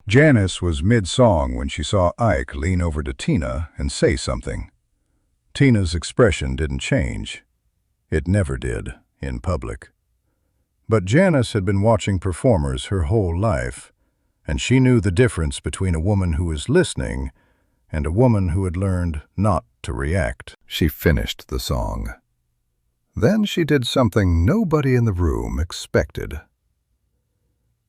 Janis was mid-song when she saw Ike lean over to Tina and say something. Tina's expression didn't change. It never did, in public. But Janis had been watching performers her whole life, and she knew the difference between a woman who was listening and a woman who had learned not to react. She finished the song. Then she did something nobody in the room expected.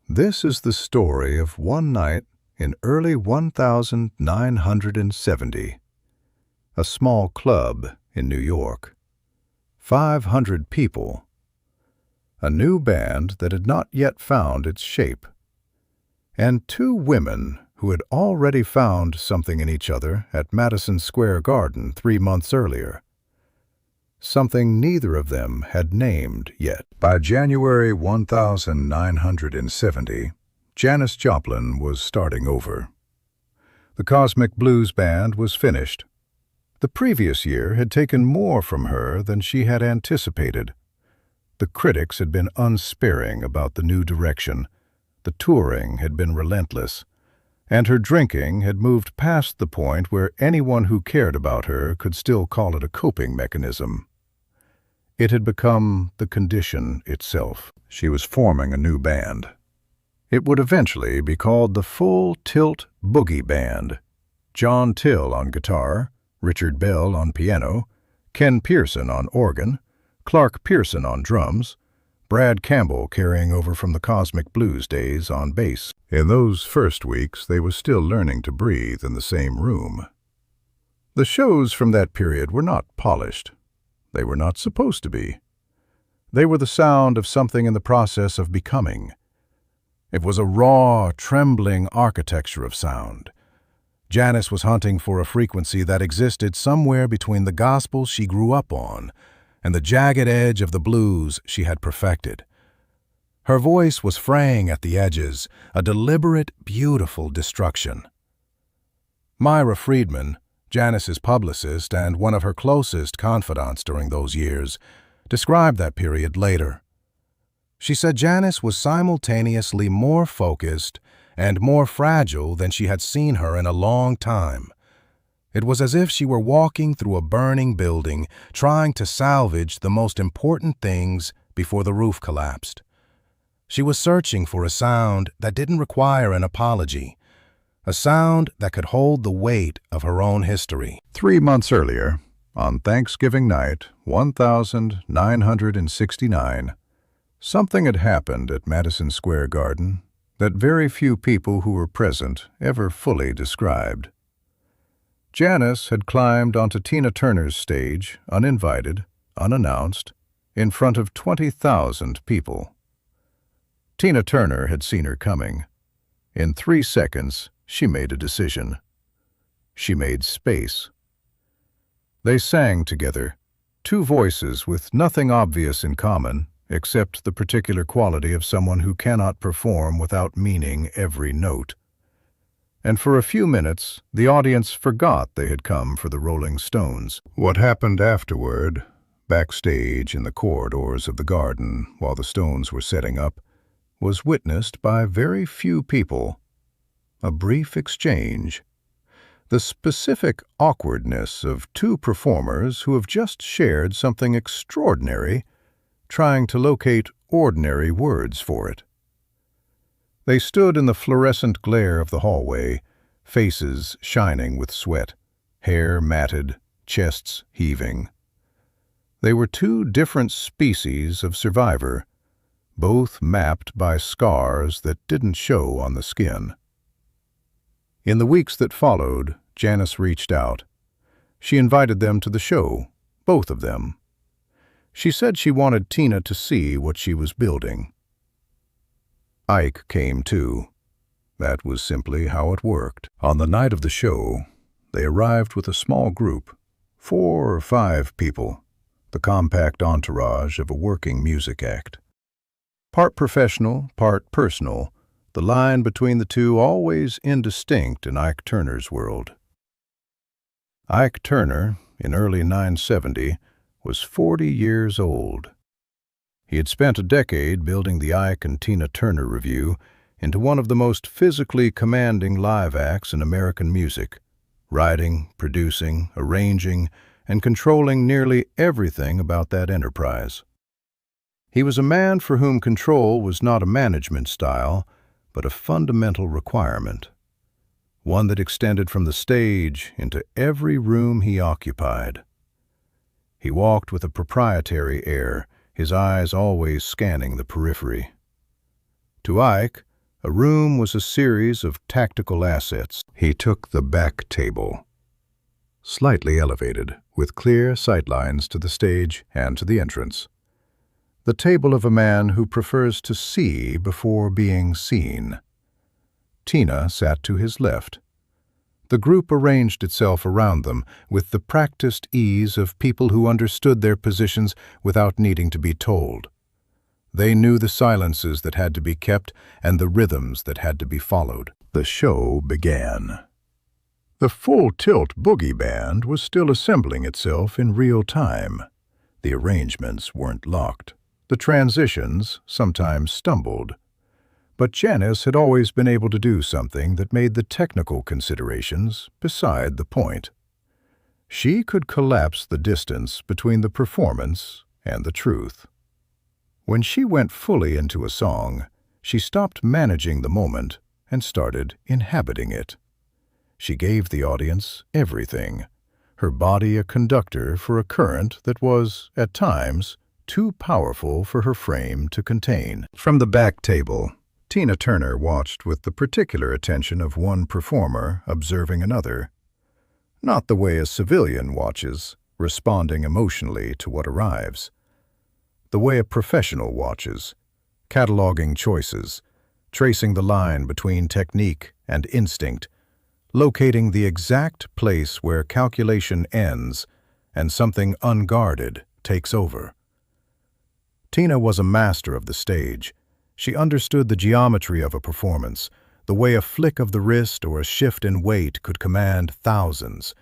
This is the story of one night in early 1970. A small club in New York. 500 people. A new band that had not yet found its shape. And two women who had already found something in each other at Madison Square Garden 3 months earlier. Something neither of them had named yet. By January 1970, Janis Joplin was starting over. The Cosmic Blues Band was finished. The previous year had taken more from her than she had anticipated. The critics had been unsparing about the new direction. The touring had been relentless. And her drinking had moved past the point where anyone who cared about her could still call it a coping mechanism. It had become the condition itself. She was forming a new band. It would eventually be called the Full Tilt Boogie Band. John Till on guitar, Richard Bell on piano, Ken Pearson on organ, Clark Pearson on drums, Brad Campbell carrying over from the Cosmic Blues days on bass. In those first weeks, they were still learning to breathe in the same room. The shows from that period were not polished. They were not supposed to be. They were the sound of something in the process of becoming. It was a raw, trembling architecture of sound. Janis was hunting for a frequency that existed somewhere between the gospel she grew up on and the jagged edge of the blues she had perfected. Her voice was fraying at the edges, a deliberate, beautiful destruction. Myra Friedman, Janis's publicist and one of her closest confidants during those years, described that period later. She said Janis was simultaneously more focused and more fragile than she had seen her in a long time. It was as if she were walking through a burning building, trying to salvage the most important things before the roof collapsed. She was searching for a sound that didn't require an apology, a sound that could hold the weight of her own history. 3 months earlier, on Thanksgiving night, 1969, something had happened at Madison Square Garden that very few people who were present ever fully described. Janis had climbed onto Tina Turner's stage, uninvited, unannounced, in front of 20,000 people. Tina Turner had seen her coming. In 3 seconds, she made a decision. She made space. They sang together, two voices with nothing obvious in common except the particular quality of someone who cannot perform without meaning every note. And for a few minutes, the audience forgot they had come for the Rolling Stones. What happened afterward, backstage in the corridors of the garden while the Stones were setting up, was witnessed by very few people. A brief exchange. The specific awkwardness of two performers who have just shared something extraordinary, trying to locate ordinary words for it. They stood in the fluorescent glare of the hallway, faces shining with sweat, hair matted, chests heaving. They were two different species of survivor, both mapped by scars that didn't show on the skin. In the weeks that followed, Janis reached out. She invited them to the show, both of them. She said she wanted Tina to see what she was building. Ike came too. That was simply how it worked. On the night of the show, they arrived with a small group, 4 or 5 people, the compact entourage of a working music act. Part professional, part personal, the line between the two always indistinct in Ike Turner's world. Ike Turner, in early 1970, was 40 years old. He had spent a decade building the Ike and Tina Turner Review, into one of the most physically commanding live acts in American music, writing, producing, arranging, and controlling nearly everything about that enterprise. He was a man for whom control was not a management style, but a fundamental requirement, one that extended from the stage into every room he occupied. He walked with a proprietary air, his eyes always scanning the periphery. To Ike, a room was a series of tactical assets. He took the back table, slightly elevated, with clear sightlines to the stage and to the entrance. The table of a man who prefers to see before being seen. Tina sat to his left. The group arranged itself around them with the practiced ease of people who understood their positions without needing to be told. They knew the silences that had to be kept and the rhythms that had to be followed. The show began. The Full Tilt Boogie Band was still assembling itself in real time. The arrangements weren't locked. The transitions sometimes stumbled. But Janis had always been able to do something that made the technical considerations beside the point. She could collapse the distance between the performance and the truth. When she went fully into a song, she stopped managing the moment and started inhabiting it. She gave the audience everything, her body a conductor for a current that was, at times, too powerful for her frame to contain. From the back table, Tina Turner watched with the particular attention of one performer observing another. Not the way a civilian watches, responding emotionally to what arrives. The way a professional watches, cataloging choices, tracing the line between technique and instinct, locating the exact place where calculation ends and something unguarded takes over. Tina was a master of the stage. She understood the geometry of a performance, the way a flick of the wrist or a shift in weight could command thousands.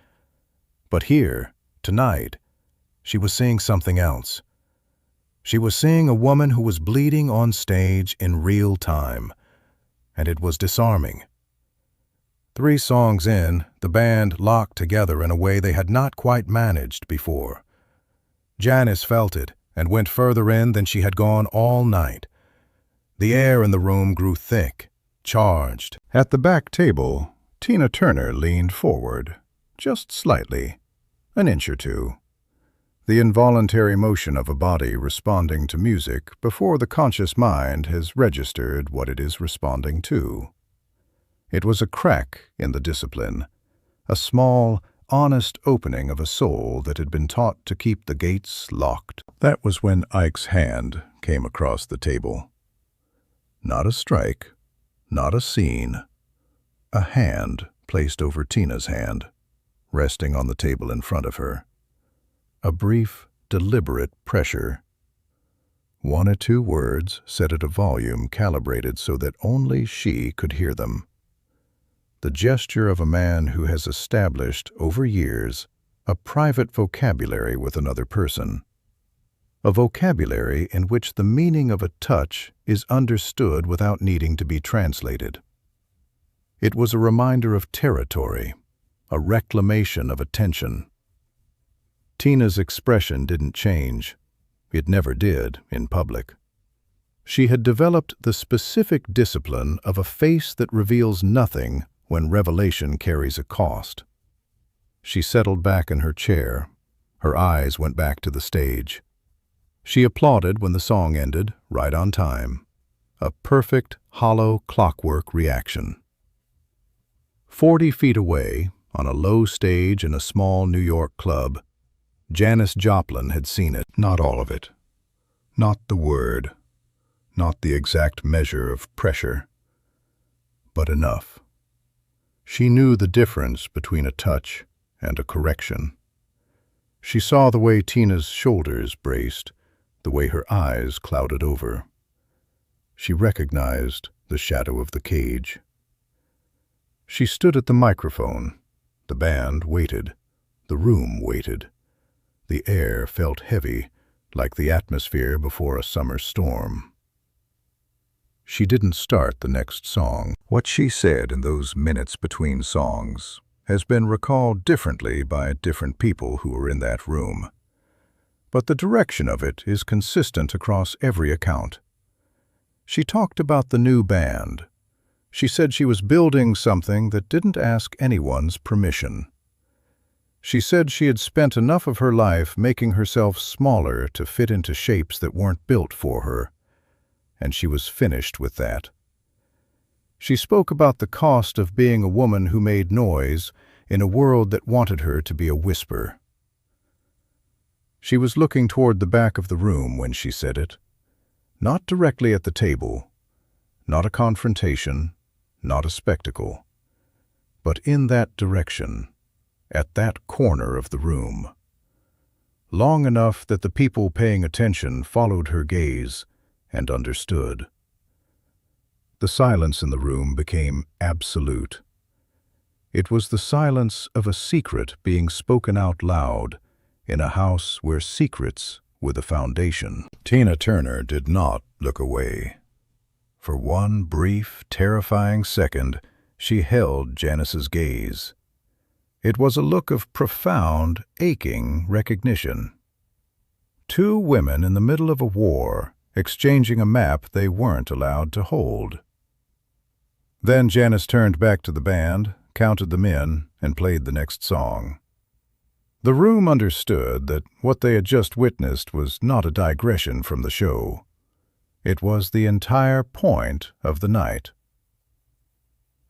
But here, tonight, she was seeing something else. She was seeing a woman who was bleeding on stage in real time, and it was disarming. 3 songs in, the band locked together in a way they had not quite managed before. Janis felt it and went further in than she had gone all night. The air in the room grew thick, charged. At the back table, Tina Turner leaned forward, just slightly, an inch or two. The involuntary motion of a body responding to music before the conscious mind has registered what it is responding to. It was a crack in the discipline, a small, honest opening of a soul that had been taught to keep the gates locked. That was when Ike's hand came across the table. Not a strike, not a scene. A hand placed over Tina's hand, resting on the table in front of her. A brief, deliberate pressure. 1 or 2 words said at a volume calibrated so that only she could hear them. The gesture of a man who has established, over years, a private vocabulary with another person. A vocabulary in which the meaning of a touch is understood without needing to be translated. It was a reminder of territory, a reclamation of attention. Tina's expression didn't change. It never did in public. She had developed the specific discipline of a face that reveals nothing when revelation carries a cost. She settled back in her chair. Her eyes went back to the stage. She applauded when the song ended, right on time. A perfect, hollow clockwork reaction. 40 feet away, on a low stage in a small New York club, Janis Joplin had seen it. Not all of it. Not the word. Not the exact measure of pressure. But enough. She knew the difference between a touch and a correction. She saw the way Tina's shoulders braced, the way her eyes clouded over. She recognized the shadow of the cage. She stood at the microphone. The band waited. The room waited. The air felt heavy, like the atmosphere before a summer storm. she didn't start the next song. What she said in those minutes between songs has been recalled differently by different people who were in that room. But the direction of it is consistent across every account. She talked about the new band. She said she was building something that didn't ask anyone's permission. She said she had spent enough of her life making herself smaller to fit into shapes that weren't built for her, and she was finished with that. She spoke about the cost of being a woman who made noise in a world that wanted her to be a whisper. She was looking toward the back of the room when she said it, not directly at the table, not a confrontation, not a spectacle, but in that direction, at that corner of the room. Long enough that the people paying attention followed her gaze and understood. The silence in the room became absolute. It was the silence of a secret being spoken out loud in a house where secrets were the foundation. Tina Turner did not look away. For one brief, terrifying second, she held Janis's gaze. It was a look of profound, aching recognition. Two women in the middle of a war, exchanging a map they weren't allowed to hold. Then Janis turned back to the band, counted them in, and played the next song. The room understood that what they had just witnessed was not a digression from the show. It was the entire point of the night.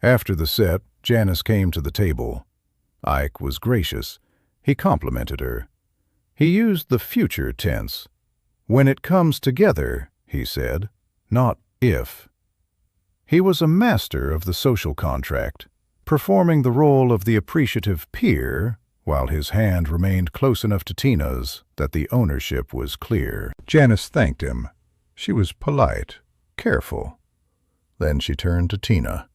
After the set, Janis came to the table. Ike was gracious. He complimented her. He used the future tense. When it comes together, he said, not if. He was a master of the social contract, performing the role of the appreciative peer, while his hand remained close enough to Tina's that the ownership was clear. Janis thanked him. She was polite, careful. Then she turned to Tina.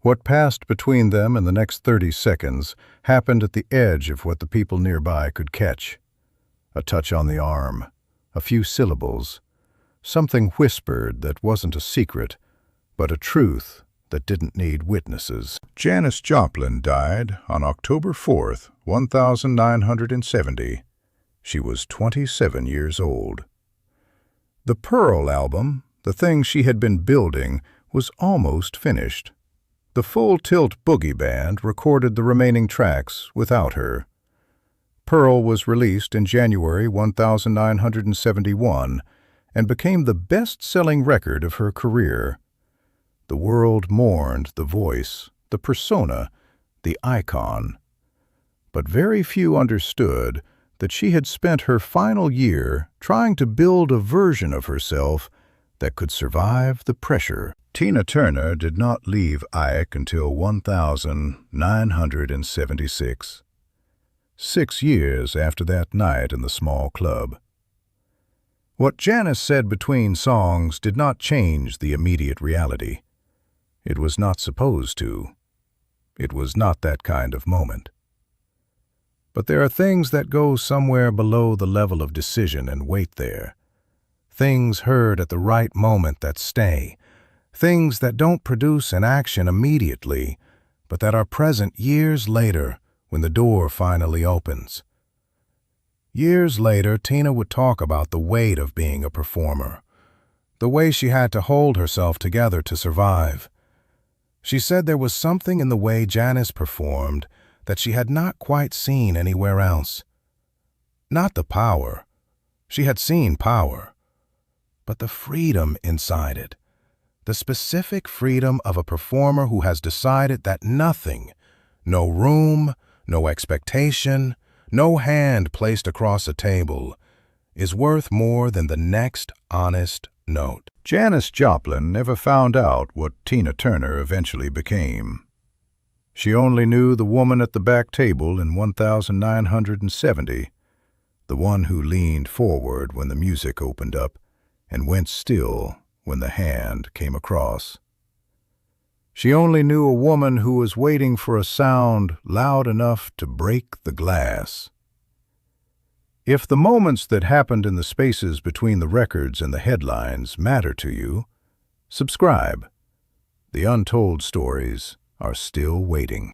What passed between them in the next 30 seconds happened at the edge of what the people nearby could catch. A touch on the arm, a few syllables, something whispered that wasn't a secret, but a truth that didn't need witnesses. Janis Joplin died on October 4th, 1970. She was 27 years old. The Pearl album, the thing she had been building, was almost finished. The Full Tilt Boogie Band recorded the remaining tracks without her. Pearl was released in January 1971 and became the best-selling record of her career. The world mourned the voice, the persona, the icon. But very few understood that she had spent her final year trying to build a version of herself that could survive the pressure. Tina Turner did not leave Ike until 1976, 6 years after that night in the small club. What Janis said between songs did not change the immediate reality. It was not supposed to. It was not that kind of moment. But there are things that go somewhere below the level of decision and wait there. Things heard at the right moment that stay. Things that don't produce an action immediately, but that are present years later when the door finally opens. Years later, Tina would talk about the weight of being a performer, the way she had to hold herself together to survive. She said there was something in the way Janis performed that she had not quite seen anywhere else. Not the power. She had seen power. But the freedom inside it. The specific freedom of a performer who has decided that nothing, no room, no expectation, no hand placed across a table, is worth more than the next honest note. Janis Joplin never found out what Tina Turner eventually became. She only knew the woman at the back table in 1970, the one who leaned forward when the music opened up and went still when the hand came across. She only knew a woman who was waiting for a sound loud enough to break the glass. If the moments that happened in the spaces between the records and the headlines matter to you, Subscribe. The untold stories are still waiting.